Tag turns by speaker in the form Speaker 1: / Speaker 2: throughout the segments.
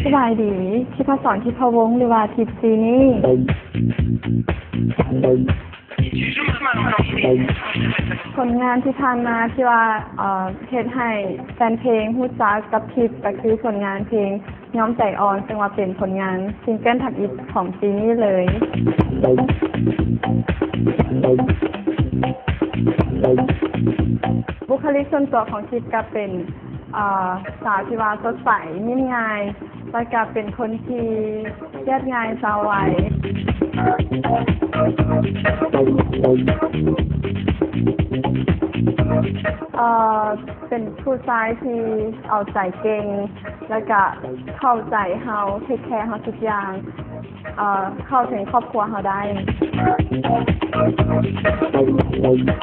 Speaker 1: สบายดีที่พสอนที่พวงหรือว่าทิพซีนี่ผลงานที่ผ่านมาที่ว่าเฮ็ดให้แฟนเพลงฮู้จักกับทิพก็คือผลงานเพลงย้อมใจอ่อนซึ่งว่าเป็นผลงานซิงเกิลถัดอีกของปีนี้เลยบุคลิกส่วนตัวของทิพก็เป็นสาวที่ว่าสดใสยิ้มง่ายแล้วก็เป็นคนที่เรียบง่ายสาวไหวเป็นผู้ชายที่เอาใจเก่งแล้วก็เข้าใจเฮาเทคแคร์เฮาทุกอย่างเข้าถึงครอบครัวเฮาได้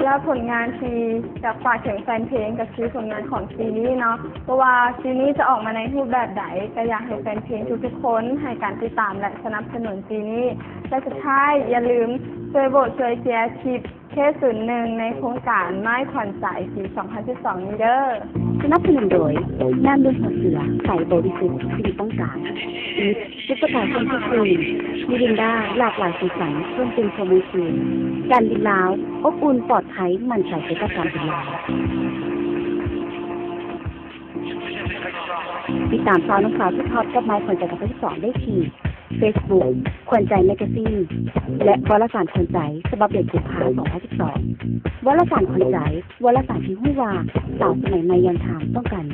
Speaker 1: แล้วผลงานที่จะฝากถึงแฟนเพลงก็คือผลงานของซีรีส์เนาะเพราะว่าซีรีส์จะออกมาในรูปแบบใดก็อยากให้แฟนเพลงทุกๆคนให้การติดตามและสนับสนุนซีรีส์และสุดท้ายอย่าลืมช่วยโหวตช่วยเชียร์ทิปเคส01ในโครงการไม้ขวัญใจปี2012นี้เด้อ
Speaker 2: สนับสนุนโดยน้ำดื่มหัวเสือใส่บริสุทธิ์ที่ต้องการอีฟซุปเปอร์คาร์ช่วงที่คืนมิรินดาหลากหลายสีสันเครื่องปรุงโปรโมชั่นการบินลาวอบอุ่นปลอดภัยมั่นใจในการบินลาวติดตามข่าวน้องสาวที่ทอดกับไม้ขวัญใจ2012ได้ที่ Facebook ขวัญใจแมกกาซีนและวารสารขวัญใจฉบับเด็กกุมภาพันธ์2012วารสารขวัญใจวารสารที่ฮู้ว่าสาวสมัยใหม่ยังถามต้องการ